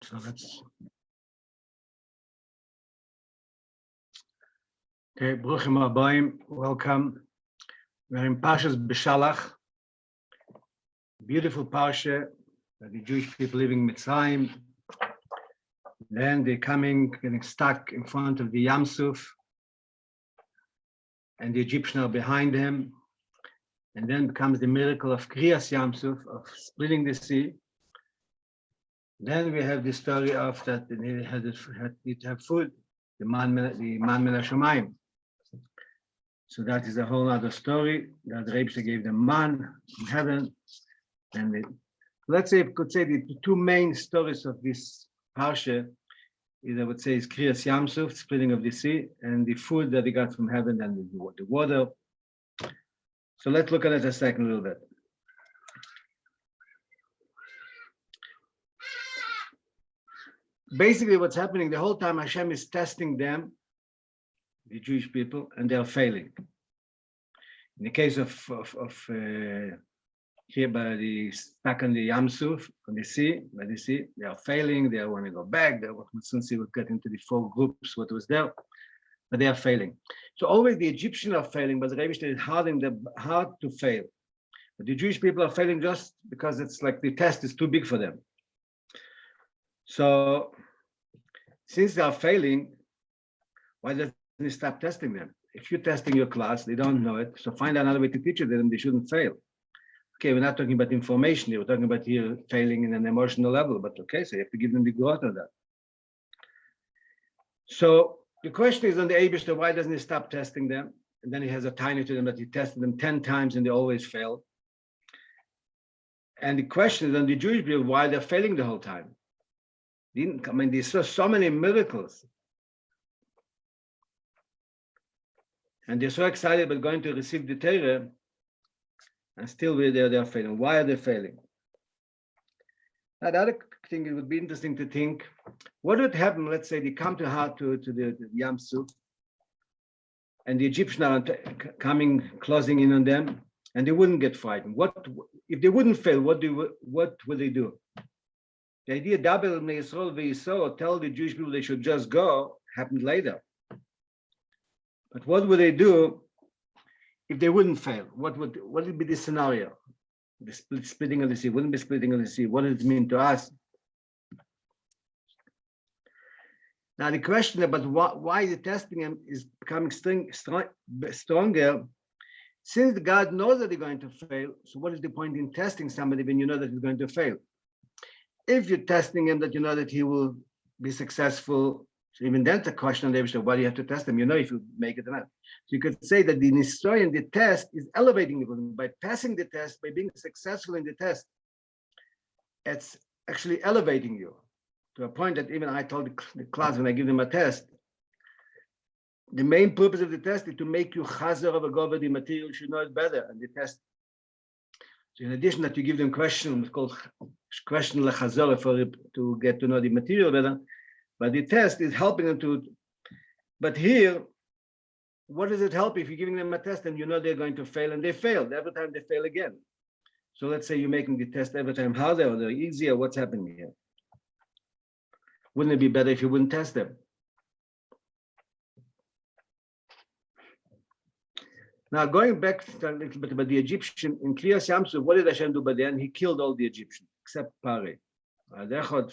So let's. Okay, Bruchim Abayim, welcome. We're in Parshas Beshalach, beautiful Parsha, the Jewish people living in Mitzrayim. Then they're getting stuck in front of the Yam Suf, and the Egyptians are behind them. And then comes the miracle of Kriyas Yam Suf, of splitting the sea. Then we have the story of that they need to have food, the man min hashamayim. So that is a whole other story. That Rabbi gave them man from heaven, and let's say, could say the two main stories of this parsha is, I would say, is Kriyas Yam Suf, splitting of the sea, and the food that they got from heaven and the water. So let's look at it a second a little bit. Basically, what's happening the whole time, Hashem is testing them, the Jewish people, and they're failing. In the case of here by the stuck on the Yam Suf, on the sea, by the sea, they are failing. They want to go back. We'll soon see. We'll get into the four groups what was there, but they are failing. So always the Egyptians are failing, but the Rabbi is hard to fail. But the Jewish people are failing just because it's like the test is too big for them. So, since they are failing, why doesn't he stop testing them? If you're testing your class, they don't know it, so find another way to teach it, then they shouldn't fail. Okay, we're not talking about information, we're talking about here failing in an emotional level, but okay, so you have to give them the growth of that. So, the question is on the Eibishter, why doesn't he stop testing them? And then he has a tiny to them that he tested them 10 times and they always fail. And the question is on the Jewish people, why they're failing the whole time. I mean, they saw so many miracles. And they're so excited about going to receive the Torah, and still they're failing. Why are they failing? Now, the other thing, it would be interesting to think, what would happen, let's say they come to the Yam Suf, and the Egyptians are closing in on them, and they wouldn't get frightened. What if they wouldn't fail, what would they do? The idea double tell the Jewish people they should just go happened later. But what would they do if they wouldn't fail? What would be the scenario? The splitting of the sea wouldn't be splitting of the sea. What does it mean to us? Now the question about why the testing is becoming stronger, since God knows that they're going to fail. So what is the point in testing somebody when you know that he's going to fail? If you're testing him that you know that he will be successful, so even then the question on the why do you have to test him? You know if you make it or not. So you could say that the Nisoyan, the test, is elevating you. By passing the test, by being successful in the test, it's actually elevating you to a point that even I told the class when I give them a test, the main purpose of the test is to make you chazer of a gover, the material should know it better, and the test. So in addition that you give them questions, it's called question lechazor to get to know the material better, but the test is helping them to. But here, what does it help if you're giving them a test and you know they're going to fail and they failed every time they fail again? So let's say you're making the test every time harder or easier. What's happening here? Wouldn't it be better if you wouldn't test them? Now, going back a little bit about the Egyptian, in Kriyas Yam Suf, what did Hashem do by the end? He killed all the Egyptians, except Pari.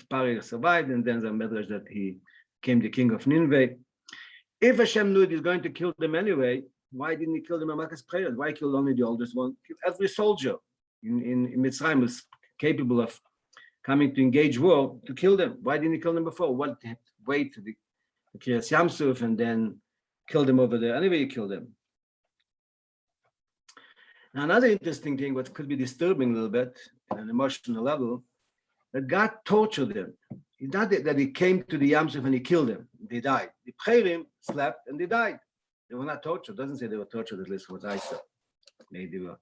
Pari survived, and then the Medrash that he became the king of Nineveh. If Hashem knew he's going to kill them anyway, why didn't he kill them in Malchus prayers? Why kill only the oldest one? Every soldier in Mitzrayim was capable of coming to engage war to kill them. Why didn't he kill them before? What, wait to the Kriyas Yam Suf and then kill them over there? Anyway, you kill them. Now, another interesting thing, what could be disturbing a little bit on an emotional level, that God tortured them. It's not that he came to the Yam Suf and he killed them. They died. The Pcherim slept and they died. They were not tortured. It doesn't say they were tortured, at least what I saw. Maybe they were.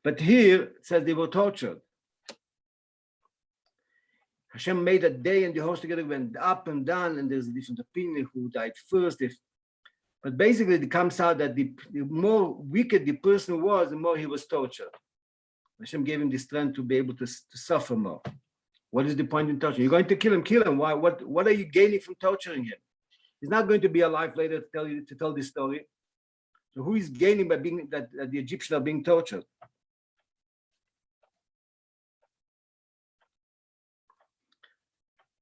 But here it says they were tortured. Hashem made a day and the host together went up and down, and there's a different opinion who died first. But basically, it comes out that the more wicked the person was, the more he was tortured. Hashem gave him the strength to be able to suffer more. What is the point in torturing? You're going to kill him, kill him. Why? What are you gaining from torturing him? He's not going to be alive later to tell this story. So who is gaining by being that the Egyptians are being tortured?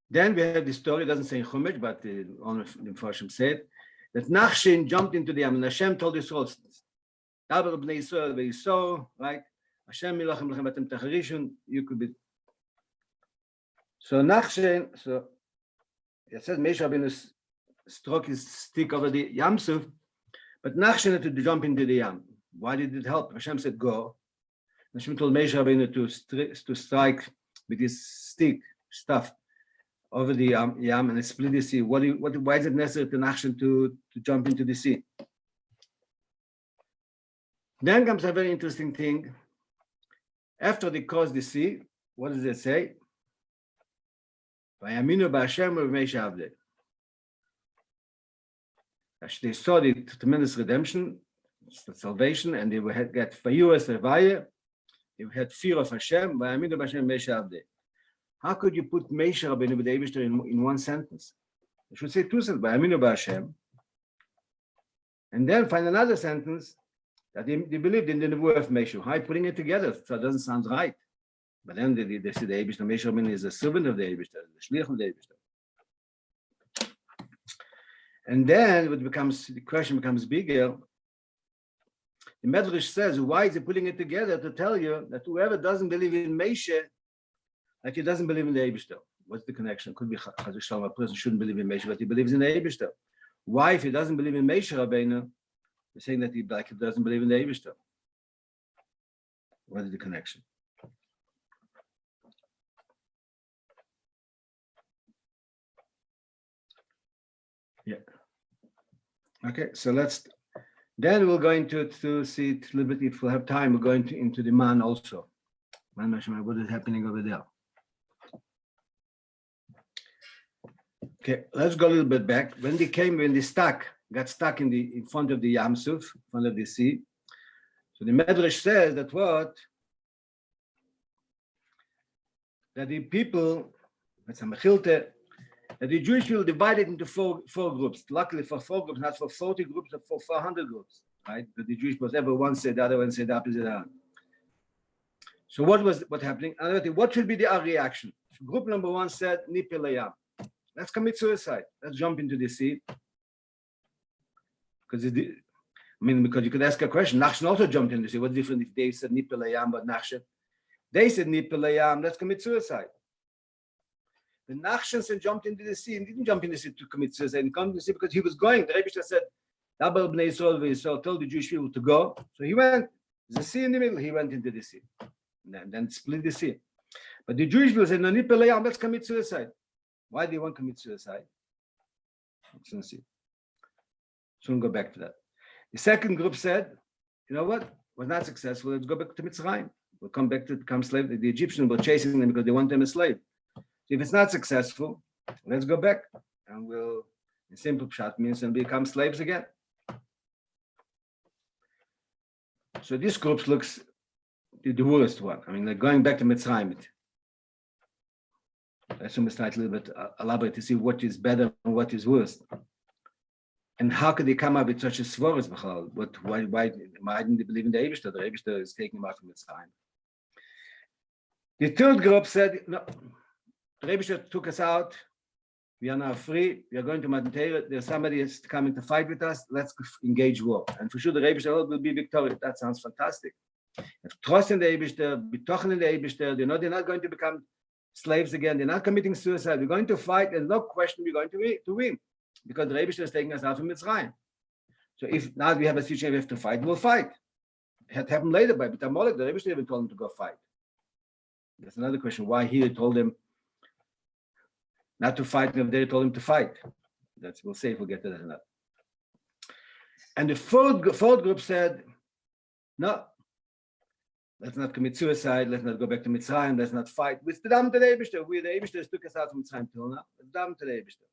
Then we have the story, it doesn't say in Chumash, but one of the Parshas said that Nachshin jumped into the Yam, and Hashem told Yisrael, Daber b'nei Yisrael v'Yisrael, right? Hashem milachem lechem atem tacharishun, you could be. So Nachshin, so it says Moshe Rabbeinu struck his stick over the Yam Suf, but Nachshin had to jump into the Yam. Why did it help? Hashem said, go. Hashem told Moshe Rabbeinu to strike with his stick, stuff, over the Yam and split the sea. Why is it necessary to Nachshin to jump into the sea? Then comes a very interesting thing. After they crossed the sea, what does it say? Vayaminu b'Hashem u'b'Moshe Avdei. They saw the tremendous redemption, the salvation, and they had got Vayuas Revaya. They had fear of Hashem. Vayaminu b'Hashem u'b'Moshe Avdei. How could you put Moshe Rabbeinu with the Eibishter in one sentence? You should say two sentences, Vayaminu b'Hashem, and then find another sentence that they believed in the Nevuah of Moshe. How are you putting it together? So it doesn't sound right. But then they say the Eibishter, Moshe Rabbeinu is a servant of the Eibishter, the Shliach of the Eibishter. And then the question becomes bigger. The Medrash says, why is he putting it together to tell you that whoever doesn't believe in Moshe, like he doesn't believe in the Eibishter? What's the connection? Could be Chas v'Shalom, a person shouldn't believe in Moshe, but he believes in the Eibishter. Why, if he doesn't believe in Moshe Rabbeinu, you're saying that he doesn't believe in the Eibishter? What is the connection? Yeah. Okay, so then we'll go into to see it a little bit. If we'll have time, we'll go into the man also. Man, what is happening over there? Okay, let's go a little bit back. When they got stuck in front of the Yam Suf, in front of the sea. So the Medrash says that that the people, that's a Mechilte, that the Jewish people divided into four groups. Luckily for 4 groups, not for 40 groups, but for 400 groups, right? That the Jewish people, ever one said the other one said the opposite. So what happening? Another thing, what should be the reaction? Group number 1 said, Nipelayam. Let's commit suicide. Let's jump into the sea. Because you could ask a question. Nachshon also jumped into the sea. What's different if they said Nipelayam but Nachshon? They said Nipelayam, let's commit suicide. The Nachshon jumped into the sea and didn't jump into the sea to commit suicide. He came to the sea because he was going. The Rabbi said, Daber b'nei Yisrael v'Yisrael, told the Jewish people to go. So he went. There's a sea in the middle. He went into the sea. And then split the sea. But the Jewish people said, no, Nipelayam, let's commit suicide. Why do you want to commit suicide? Let's see. Soon go back to that. The second group said, you know what? Was not successful. Let's go back to Mitzrayim. We'll come back to become slave. The Egyptians were chasing them because they want them as slave. So if it's not successful, let's go back and we'll, in simple pshat means, and become slaves again. So this group looks the worst one. I mean, like going back to Mitzrayim. Let's try a little bit elaborate to see what is better and what is worse. And how could they come up with such a svaras? Why didn't they believe in the Eibishter? The Eibishter is taking them out from Mitzrayim. The third group said, no, the Eibishter took us out. We are now free. We are going to Matan Torah. There's somebody is coming to fight with us. Let's engage war. And for sure, the Eibishter will be victorious. That sounds fantastic. If trust in the Eibishter, betochen in the Eibishter, they're not going to become slaves again. They're not committing suicide. We're going to fight. There's no question we're going to win. Because the Rebbe is taking us out from Mitzrayim. So if now we have a situation we have to fight, we'll fight. It had happened later by B'Tamolek. The Rebbe even told him to go fight. That's another question. Why he told him not to fight, and if they told him to fight. We'll see if we'll get to that or not. And the fourth group said, no, let's not commit suicide. Let's not go back to Mitzrayim. Let's not fight. With the Dam to the Eibishter. We, the Eibishter, took us out from Mitzrayim till now. The Dam to the Eibishter.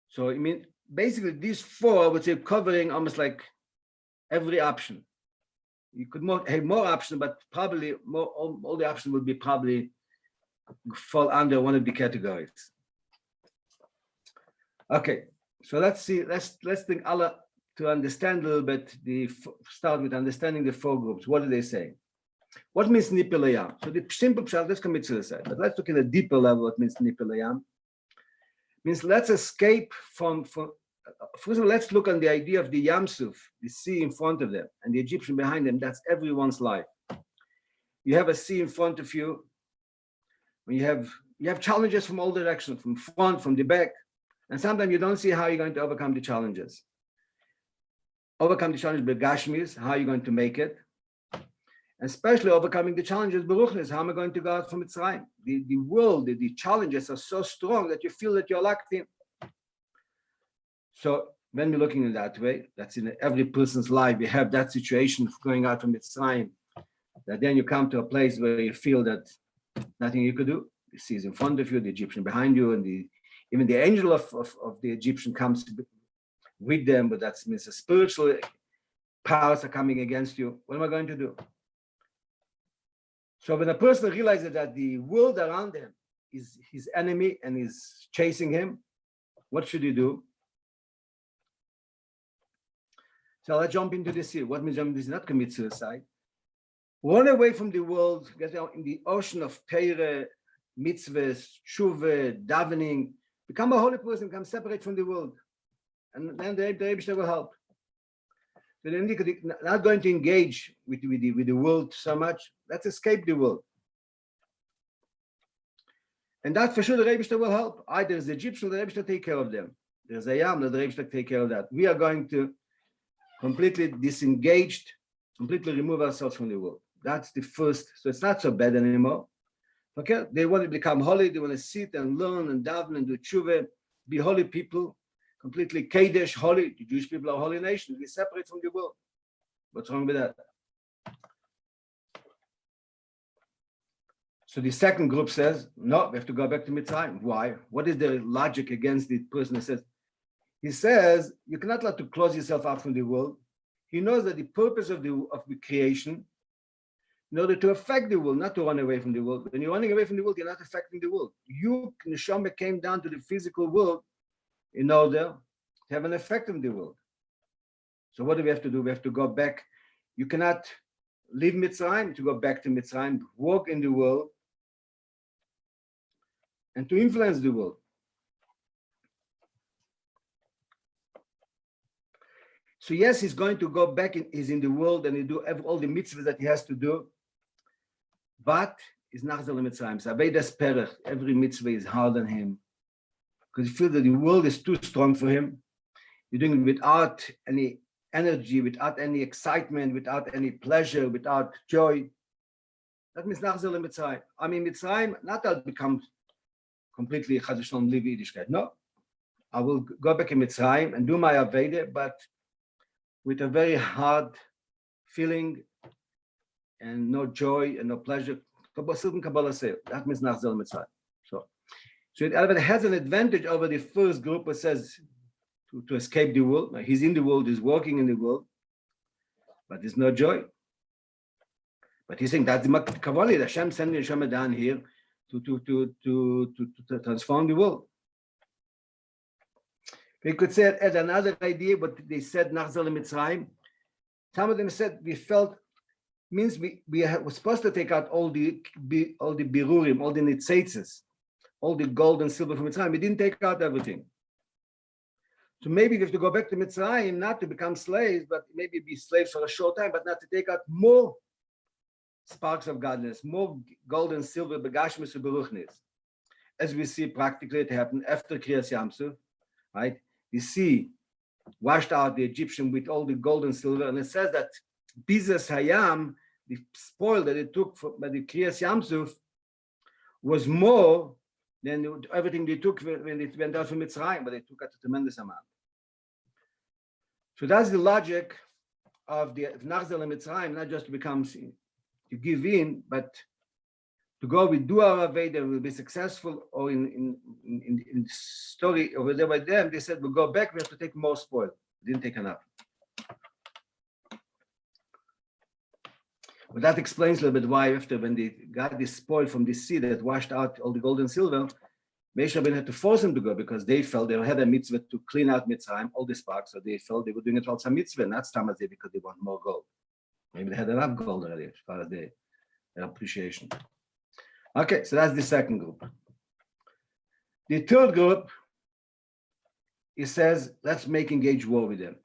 So, I mean, basically these 4, I would say, covering almost like every option. You could have more options, but probably all the options would be probably fall under one of the categories. Okay, so let's see. Let's think Allah to understand a little bit. Start with understanding the four groups. What do they say? What means nipilayam? So the simple pshat, let's commit suicide. But let's look at a deeper level. What means nipilayam? Means let's escape from. First of all, let's look on the idea of the Yamsuf, the sea in front of them, and the Egyptian behind them. That's everyone's life. You have a sea in front of you. When you have challenges from all directions, from front, from the back, and sometimes you don't see how you're going to overcome the challenges. Overcome the challenge with Gashmis, how are you going to make it? Especially overcoming the challenges, Baruchnis, how am I going to go out from Mitzrayim? The world, the challenges are so strong that you feel that you're locked in. So when we're looking in that way, that's in every person's life, you have that situation of going out from Mitzrayim, that then you come to a place where you feel that nothing you could do. The sea is in front of you, the Egyptian behind you, and even the angel of the Egyptian comes with them, but that means the spiritual powers are coming against you. What am I going to do? So when a person realizes that the world around him is his enemy and is chasing him, what should he do? So let's jump into this here. What means jump into this? Not commit suicide. Run away from the world, get out in the ocean of Teire, mitzvahs, tshuva, davening, become a holy person, become separate from the world. And then the Rebbe will help. So then not going to engage with the world so much. Let's escape the world. And that for sure the Rebbe will help. Either as the Egyptian, the Rebbe take care of them. There's a Yam, the Rebbe take care of that. We are going to completely disengaged, completely remove ourselves from the world. That's the first. So it's not so bad anymore. Okay, they want to become holy. They want to sit and learn and daven and do tshuva, be holy people, completely Kadesh, holy. The Jewish people are a holy nation. We separate from the world. What's wrong with that? So the second group says, no, we have to go back to Mitzrayim. Why? What is the logic against the person who says? He says, you cannot let to close yourself out from the world. He knows that the purpose of the creation, in order to affect the world, not to run away from the world. When you're running away from the world, you're not affecting the world. You, Neshama, came down to the physical world in order to have an effect on the world. So what do we have to do? We have to go back. You cannot leave Mitzrayim, to go back to Mitzrayim, walk in the world, and to influence the world. So yes, he's going to go back, he's in the world, and he do all the mitzvahs that he has to do, but he's not the Mitzrayim. So every mitzvah is hard on him, because he feels that the world is too strong for him. You're doing it without any energy, without any excitement, without any pleasure, without joy. That means Nachzor Mitzrayim. I mean, Mitzrayim, not that I'll become completely Chazashon live Yiddishkeit. No, I will go back in Mitzrayim and do my Aveda, but with a very hard feeling and no joy and no pleasure. That means Nachzor Mitzrayim. So it has an advantage over the first group that says to escape the world. He's in the world, he's walking in the world, but there's no joy. But he's saying that's the Kavali, that Hashem sending Hashem down here to transform the world. We could say as another idea, but they said Nachzor Mitzrayim. Some of them said we felt means we were supposed to take out all the birurim, all the nitzitzes, all the gold and silver from Mitzrayim. We didn't take out everything. So maybe we have to go back to Mitzrayim, not to become slaves, but maybe be slaves for a short time, but not to take out more sparks of godliness, more gold and silver, begashmis and beruchnis. As we see practically it happened after Kriyas Yamsuf, right? The sea washed out the Egyptian with all the gold and silver, and it says that Bizas Hayam, the spoil that it took by the Kriyas Yamsuf, was more than everything they took when it went out from Mitzrayim, but they took out a tremendous amount. So that's the logic of the Nachzor Mitzrayim, not just to become, to give in, but to go with do our Aveda, will be successful. Or in the story over there by them, they said, we'll go back, we have to take more spoil. We didn't take enough. But that explains a little bit why after when they got this spoil from this sea that washed out all the gold and silver, Moshe Rabbeinu had to force them to go because they felt they had a mitzvah to clean out Mitzrayim, all the sparks, so they felt they were doing it for some mitzvah, not stamazeh because they want more gold. Maybe they had enough gold already as far as their appreciation. Okay, so that's the second group. The third group, he says, let's engage war with them.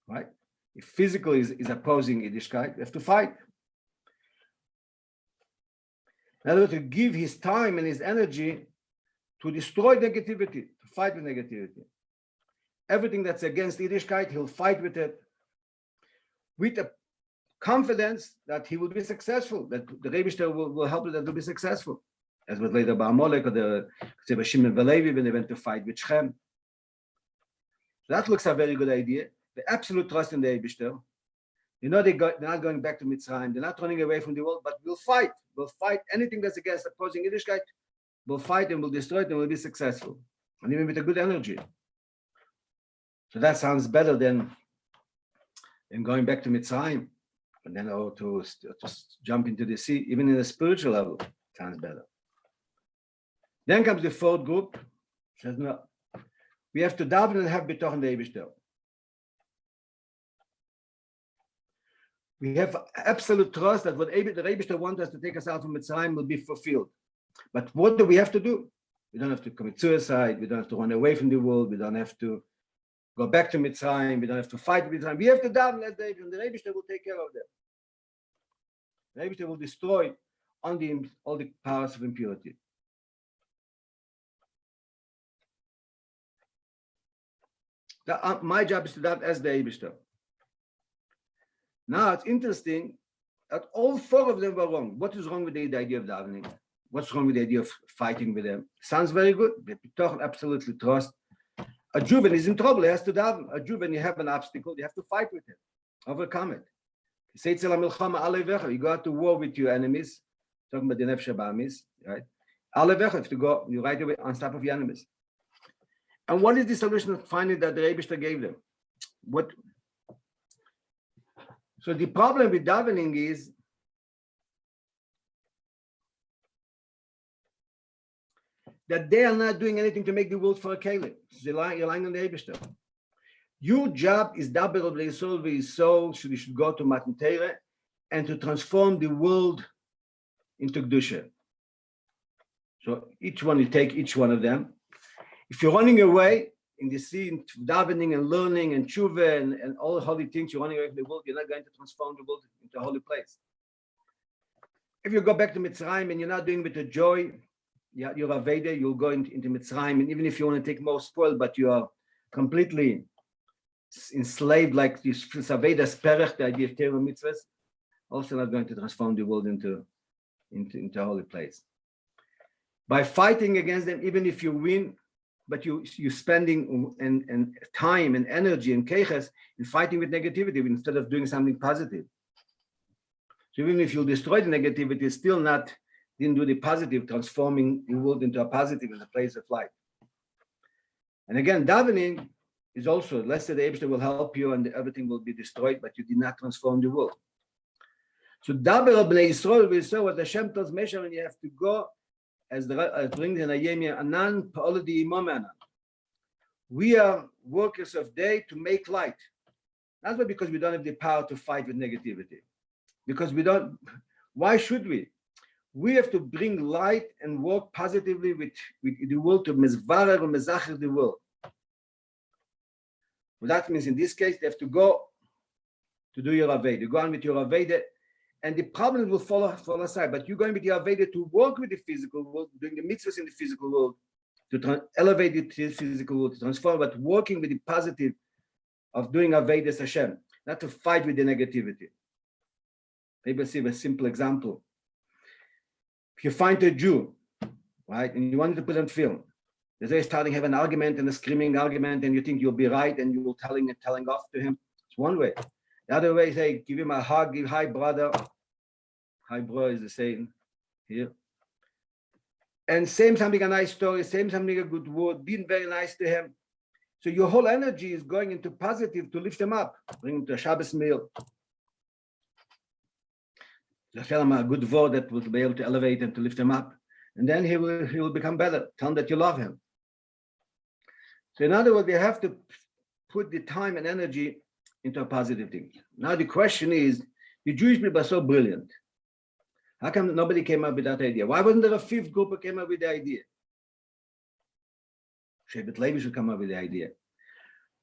Right? If physical is opposing Yiddishkeit, we have to fight. In other words, to give his time and his energy to destroy negativity, to fight with negativity. Everything that's against Yiddishkeit, he'll fight with it with a confidence that he will be successful, that the Rebbe will help him, that will be successful. As was later by Amalek or the Shimon Velevi when they went to fight with Shem. So that looks a very good idea. The absolute trust in the Eibishter. You know, they're not going back to Mitzrayim. They're not running away from the world, but we'll fight. We'll fight anything that's against opposing Yiddishkeit. We'll fight and we'll destroy it and we'll be successful. And even with a good energy. So that sounds better than going back to Mitzrayim. And then to jump into the sea, even in a spiritual level, sounds better. Then comes the fourth group. Says no. We have to daven and have bitochen the Eibishter. We have absolute trust that what the Eibishter wants us to take us out from Mitzrayim will be fulfilled. But what do we have to do? We don't have to commit suicide. We don't have to run away from the world. We don't have to go back to Mitzrayim. We don't have to fight with Mitzrayim. We have to daven as the Eibishter, and the Eibishter will take care of them. The Eibishter will destroy all the powers of impurity. My job is to daven as the Eibishter. Now it's interesting that all four of them were wrong. What is wrong with the idea of davening? What's wrong with the idea of fighting with them? Sounds very good. But absolutely trust. A Jew, when he's in trouble, he has to daven. A Jew, when you have an obstacle, you have to fight with it, overcome it. You go out to war with your enemies. Talking about the Nefesh Habahamis, right? Have to go, you right away on top of your enemies. And what is the solution finally that the Rebbe gave them? So the problem with davening is that they are not doing anything to make the world for a kelim. You're lying on the Rebbe. Your job is daber of leisol ve'isol. You should go to Matan Torah and to transform the world into kedusha. So each one, you take each one of them. If you're running away in the sea, davening and learning and tshuva and all the holy things, you're running away from the world, you're not going to transform the world into a holy place. If you go back to Mitzrayim and you're not doing it with the joy, you're Aveda, you'll go into Mitzrayim, and even if you want to take more spoil, but you are completely enslaved like this Aveda Sperech, the idea of Torah mitzvahs, also not going to transform the world into a holy place. By fighting against them, even if you win, but you're spending and time and energy and keches in fighting with negativity instead of doing something positive. So even if you destroy the negativity, still didn't do the positive, transforming the world into a positive in a place of light. And again, davening is also, let's say the Eibishter will help you and everything will be destroyed, but you did not transform the world. So daber b'nei Yisrael v'Yisrael, what Hashem tells Moshe, when you have to go, as brings in Ayemia, Anan Pa'oladi Imam Anan. We are workers of day to make light. Not because we don't have the power to fight with negativity. Because we don't, why should we? We have to bring light and work positively with the world to mezvarer and mezacher the world. Well, that means in this case, they have to go to do your Aveda. Go on with your Aveda. And the problems will fall aside. But you're going with your Aveda to work with the physical world, doing the mitzvahs in the physical world, to elevate the physical world, to transform, but working with the positive of doing Avedas Hashem, not to fight with the negativity. Maybe I'll see a simple example. If you find a Jew, right, and you want to put on film, they're starting to have an argument and a screaming argument, and you think you'll be right, and you're telling off to him. It's one way. The other way, say, give him a hug, give hi brother. Hi bro is the same here. And say something a nice story, say something a good word, being very nice to him. So your whole energy is going into positive to lift him up, bring him to a Shabbos meal. Just tell him a good word that will be able to elevate him, to lift him up. And then he will become better. Tell him that you love him. So in other words, we have to put the time and energy into a positive thing. Now the question is, the Jewish people are so brilliant. How come nobody came up with that idea? Why wasn't there a fifth group who came up with the idea? Shevet Levi should come up with the idea.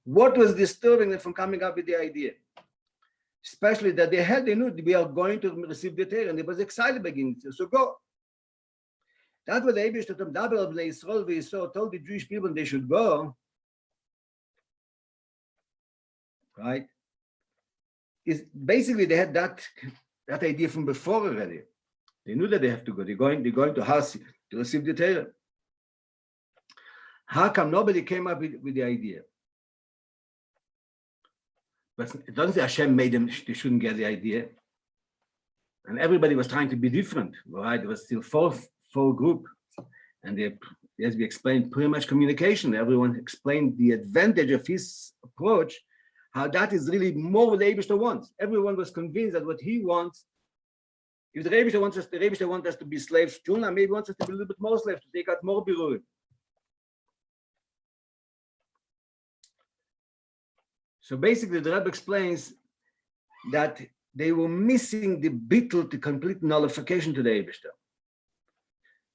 What was disturbing them from coming up with the idea? Especially that they knew we are going to receive the Torah, and they was excited beginning to, so go. That's what the Eibishter told the Jewish people they should go. Right? Is basically they had that idea from before already. They knew that they have to go. They're going to Hasi to receive the Torah. How come nobody came up with the idea? But it doesn't say Hashem made them, they shouldn't get the idea. And everybody was trying to be different, right? There was still four group. And they, as we explained, pretty much communication. Everyone explained the advantage of his approach, how that is really more what the Eibishter wants. Everyone was convinced that what he wants, if the Eibishter wants us to be slaves too, now maybe wants us to be a little bit more slaves, to take out more birurim. So basically, the Rebbe explains that they were missing the bittul to complete nullification to the Eibishter.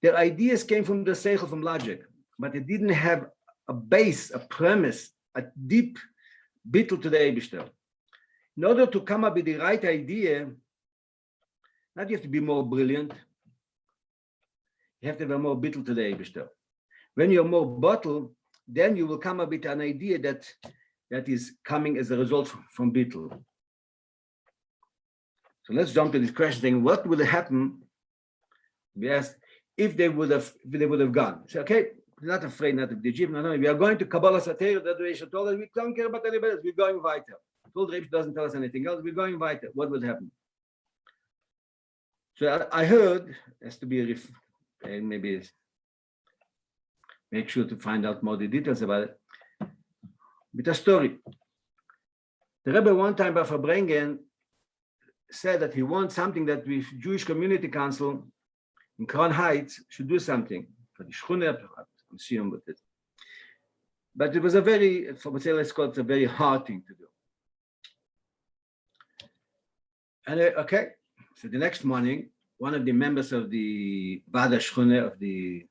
Their ideas came from the seichel, from logic, but it didn't have a base, a premise, a deep bittul to the Eibishter. In order to come up with the right idea, not you have to be more brilliant, you have to have more bittul to the Eibishter. When you're more bottle, then you will come up with an idea that is coming as a result from bittul. So let's jump to this question saying, what would happen? We asked if they would have gone. So okay, we're not afraid not of the Egypt. No, we are going to Kabbalah Satira, that Reish told us we don't care about anybody else. We're going weiter. Told Reish doesn't tell us anything else. We're going weiter. What would happen? So I heard, has to be maybe make sure to find out more the details about it. With a story. The Rebbe one time by Farbrengen said that he wants something that the Jewish Community Council in Crown Heights should do something for the Shchune, I'm assuming with it. But it was a very hard thing to do. And okay, so the next morning, one of the members of the Vada Shchune, of the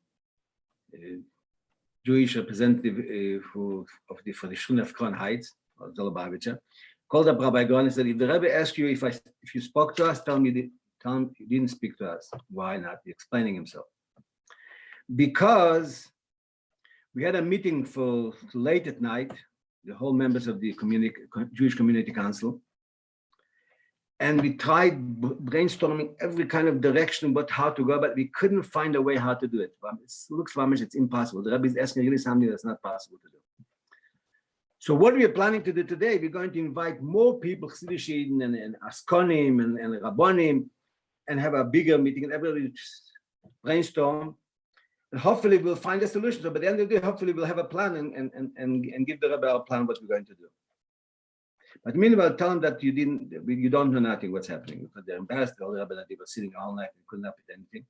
Jewish representative for the Shchune of Crown Heights, or Zolobavitcher, called up Rabbi Goran and said, if the Rebbe asked you if you spoke to us, tell him you didn't speak to us. Why not? He's explaining himself. Because we had a meeting for late at night, the whole members of the Jewish Community Council, and we tried brainstorming every kind of direction about how to go, but we couldn't find a way how to do it. It looks like it's impossible. The Rabbi is asking really something that's not possible to do. So what we are planning to do today, we're going to invite more people, Chassidus and Askonim and Rabbonim, and have a bigger meeting, and everybody brainstorm. And hopefully we'll find a solution. So by the end of the day, hopefully we'll have a plan and give the Rebbe our plan what we're going to do. But meanwhile, tell them that you don't know nothing what's happening, because they're embarrassed. The Rebbe that they were sitting all night and couldn't up with anything.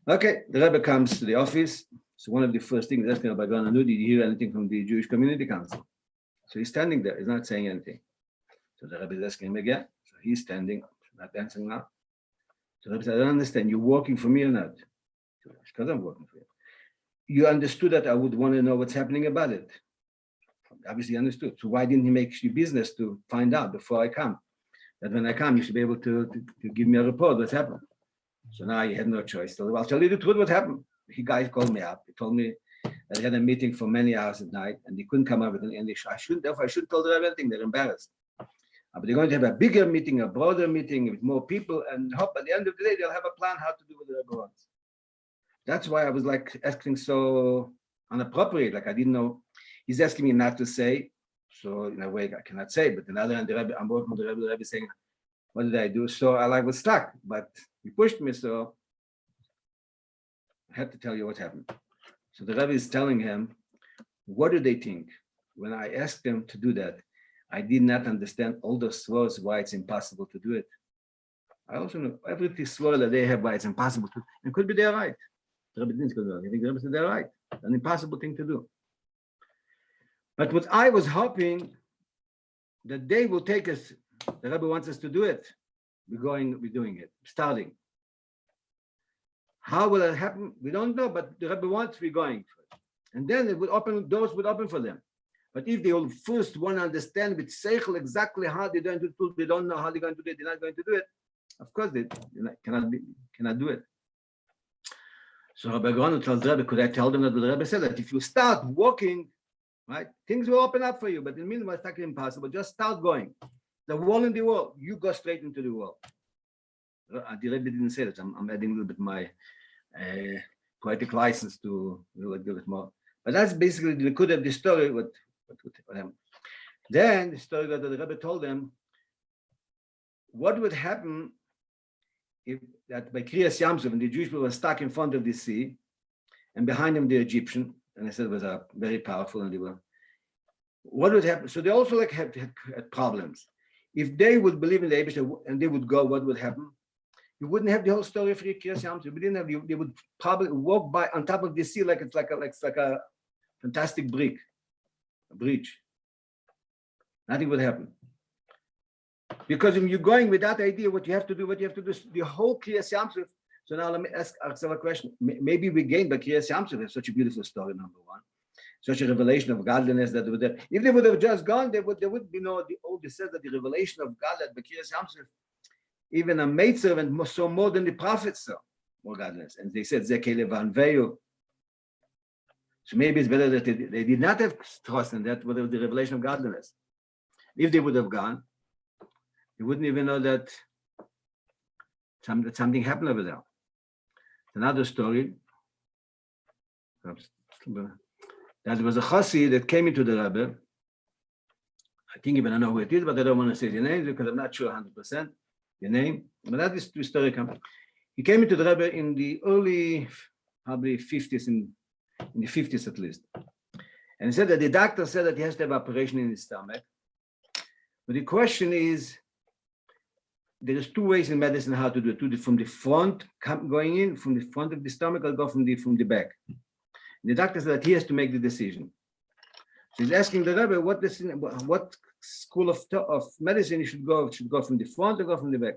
Okay, the Rebbe comes to the office. So one of the first things asking Rabbi Goran, did you hear anything from the Jewish Community Council? So he's standing there, he's not saying anything. So the Rebbe is asking him again. So he's standing, not answering now. So the Rebbe said, I don't understand, you're working for me or not? So, because I'm working for you. You understood that I would want to know what's happening about it. Obviously understood. So why didn't he make you business to find out before I come? That when I come, you should be able to give me a report what's happened. So now he had no choice. So I'll tell you the truth what happened. He guys called me up. He told me that he had a meeting for many hours at night and they couldn't come up with an English. I shouldn't tell them anything. They're embarrassed. But they're going to have a bigger meeting, a broader meeting with more people, and hope at the end of the day they'll have a plan how to do what the Rebbe wants. That's why I was like asking so inappropriate. Like I didn't know. He's asking me not to say, so in a way I cannot say. But on the other hand, I'm working with the Rebbe saying, "What did I do?" So I was stuck. But he pushed me, so I had to tell you what happened. So the Rebbe is telling him, what do they think? When I asked them to do that, I did not understand all the source why it's impossible to do it. I also know every swirl that they have, why it's impossible to, it could be they're right. The Rabbi didn't go, I think the Rabbi said they're right. An impossible thing to do. But what I was hoping that they will take us, the Rabbi wants us to do it. We're doing it, starting. How will it happen? We don't know, but the Rabbi wants, we're going for it. And then it would open, doors would open for them. But if they will first want to understand with seichel exactly how they're going to do it, they don't know how they're going to do it, they're not going to do it. Of course, they cannot do it. So Rabbi Gon tells Rabbi, could I tell them that the Rabbi said that if you start walking, right, things will open up for you. But in the meanwhile, it's not impossible. Just start going. The wall in the wall, you go straight into the wall. The Rabbi didn't say that. I'm adding a little bit my poetic license to a little bit more. But that's basically the good of the story. What happened. Then the story that the Rabbi told them, what would happen if that by Kriyas Yamsuf, when the Jewish people were stuck in front of the sea, and behind them the Egyptian, and I said it was very powerful, and they were. What would happen? So they also had problems. If they would believe in the Eibishter and they would go, what would happen? You wouldn't have the whole story of Kriyas Yamsuf. We didn't have. They would probably walk by on top of the sea like it's like a fantastic brick, a bridge. Nothing would happen. Because if you're going with that idea, what you have to do, the whole Kriyas Yamsuf. So now let me ask ourselves a question. Maybe we gained by Kriyas Yamsuf. It's such a beautiful story, number one. Such a revelation of godliness that would. If they would have just gone, there would be no. The old says that the revelation of God that by Kriyas Yamsuf, even a maidservant saw more than the prophets saw more godliness. And they said Zekele Vanveyu. So maybe it's better that they did not have trust in that, whatever the revelation of godliness. If they would have gone, you wouldn't even know that something happened over there. Another story. That there was a Chassid that came into the Rabbi. I think even I know who it is, but I don't want to say the name because I'm not sure 100% the name. But that is the story. He came into the Rabbi in the early, probably 50s, in the 50s at least. And he said that the doctor said that he has to have an operation in his stomach. But the question is, there's two ways in medicine how to do it. From the front, going in, from the front of the stomach, or go from the back. And the doctor said that he has to make the decision. So he's asking the Rabbi what school of medicine he should go. Should go from the front or go from the back?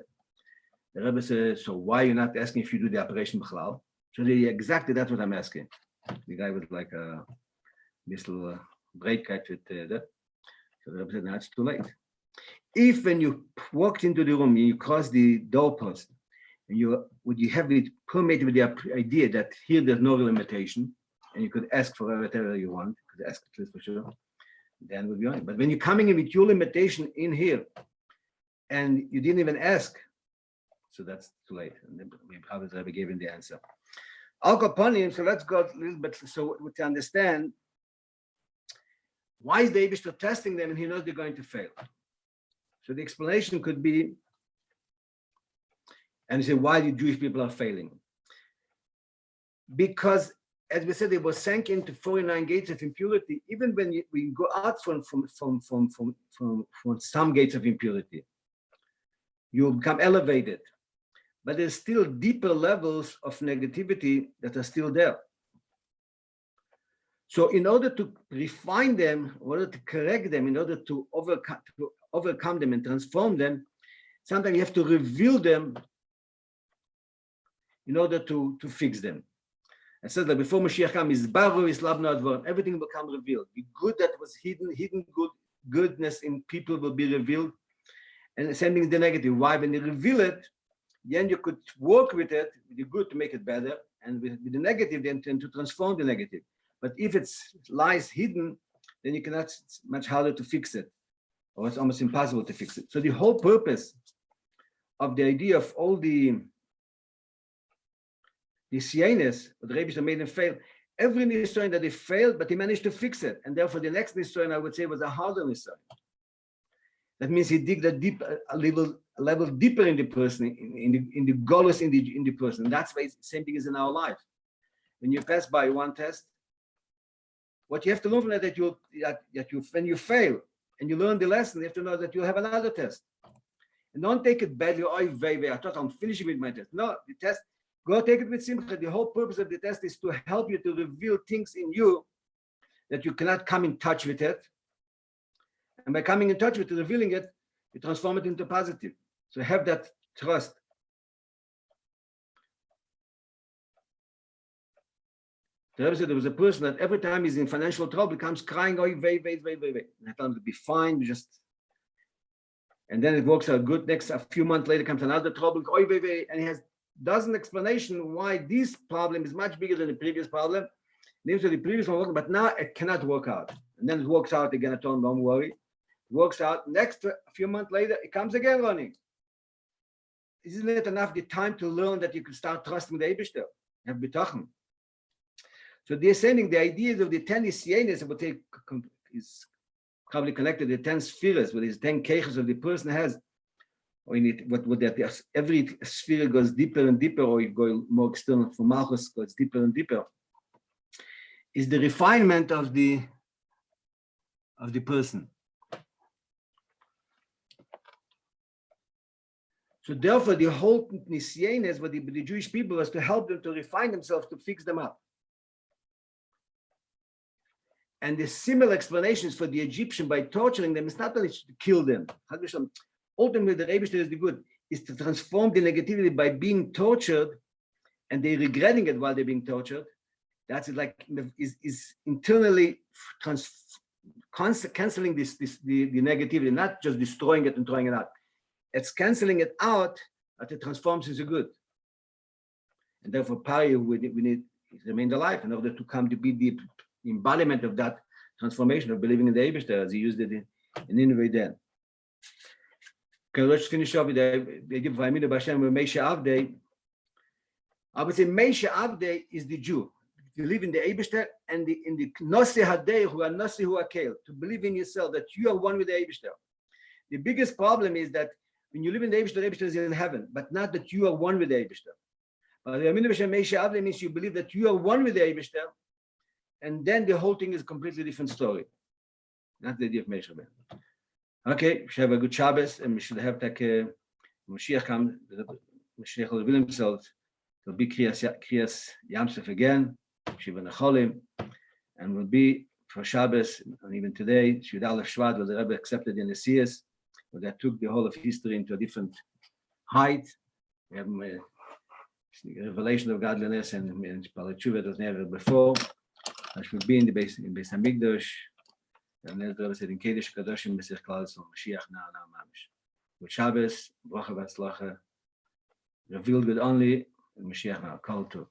The Rabbi says, so why are you not asking if you do the operation b'chlal? So exactly that's what I'm asking. The guy was like this little break cut with that. So the Rabbi said, no, it's too late. If when you walked into the room, you crossed the doorpost, and would you have it permeated with the idea that here there's no limitation, and you could ask for whatever you want, you could ask at least for sure, then would be on it. But when you're coming in with your limitation in here, and you didn't even ask, so that's too late. And then we probably gave him the answer. Al Kaponim, so let's go a little bit so to understand why is the Eibishter testing them and he knows they're going to fail. So the explanation could be, and you say, why the Jewish people are failing? Because, as we said, they were sank into 49 gates of impurity. Even when we go out from some gates of impurity, you become elevated. But there's still deeper levels of negativity that are still there. So in order to refine them, in order to correct them, in order to overcome them and transform them, sometimes you have to reveal them in order to fix them. I said that before Mashiach comes, everything will come revealed. The good that was hidden goodness in people will be revealed. And the same thing is the negative. Why? When you reveal it, then you could work with it, with the good to make it better, and with the negative, then to transform the negative. But if it lies hidden, then you cannot, it's much harder to fix it, or it's almost impossible to fix it. So the whole purpose of the idea of all the Sienes, what the Rebbe made them fail, every Nisoin that they failed, but he managed to fix it. And therefore the next Nisoin, I would say, was a harder Nisoin. That means he digged a level deeper in the person, in the goals in the person. That's why the same thing is in our life. When you pass by one test, what you have to learn from that when you fail and you learn the lesson, you have to know that you'll have another test. And don't take it badly. Oh, I thought I'm finishing with my test. No, the test, go take it with simcha. The whole purpose of the test is to help you to reveal things in you that you cannot come in touch with it. And by coming in touch with it, revealing it, you transform it into positive. So have that trust. The Rebbe said there was a person that every time he's in financial trouble, comes crying, oh, wait. And I told him to be fine, and then it works out good. A few months later comes another trouble, oh, wait. And he has dozen explanation why this problem is much bigger than the previous problem. The previous one worked, but now it cannot work out. And then it works out again. I told him, don't worry. It works out. Next, a few months later, it comes again running. Isn't it enough the time to learn that you can start trusting the Eibishter? Have bitachon. So they're saying the ideas of the 10 Nisyanis is probably connected to the 10 spheres, with these 10 keches of the person has. Or in it, what that every sphere goes deeper and deeper, or you go more external for Malchus, goes deeper and deeper. Is the refinement of the person. So therefore, the whole Nisyanis, what the Jewish people was to help them to refine themselves, to fix them up. And the similar explanations for the Egyptian by torturing them is not only to kill them. Ultimately, the Rebbe is the good, is to transform the negativity by being tortured, and they're regretting it while they're being tortured. That's like is internally canceling the negativity, not just destroying it and throwing it out. It's canceling it out, that it transforms into good. And therefore, we need to remain alive in order to come to be the embodiment of that transformation of believing in the Eibishter, as he used it in Nineveh then. Okay, let's finish off with the idea of Vayaminu B'Hashem with Meisha Avdei. I would say Meisha Avdei is the Jew. You live in the Eibishter and in the Nosei Hadei who are Nosei Hu Akel, to believe in yourself that you are one with the Eibishter. The biggest problem is that when you live in the Eibishter is in heaven, but not that you are one with the Eibishter. Vayaminu B'Hashem Meisha Avdei means you believe that you are one with the Eibishter, and then the whole thing is a completely different story. Not the idea of measurement. Okay, we should have a good Shabbos, and we should have like Mashiach come, Mashiach will reveal himself. There'll be Kriyas Yamsef again, Shiva Necholim, and will be for Shabbos, and even today, Shvid Aleph Shvat, where the Rebbe accepted the Nesias, where that took the whole of history into a different height. We have a revelation of godliness and Palachuvah that was never before. I should be in the Beis Hamikdash, and as the Rebbe said, in Kedesh Kadoshim B'Sech Klal Yisrael Mashiach now Mamish. With Shabbos, Bracha V'Atzlacha, revealed good only, and Mashiach now called to.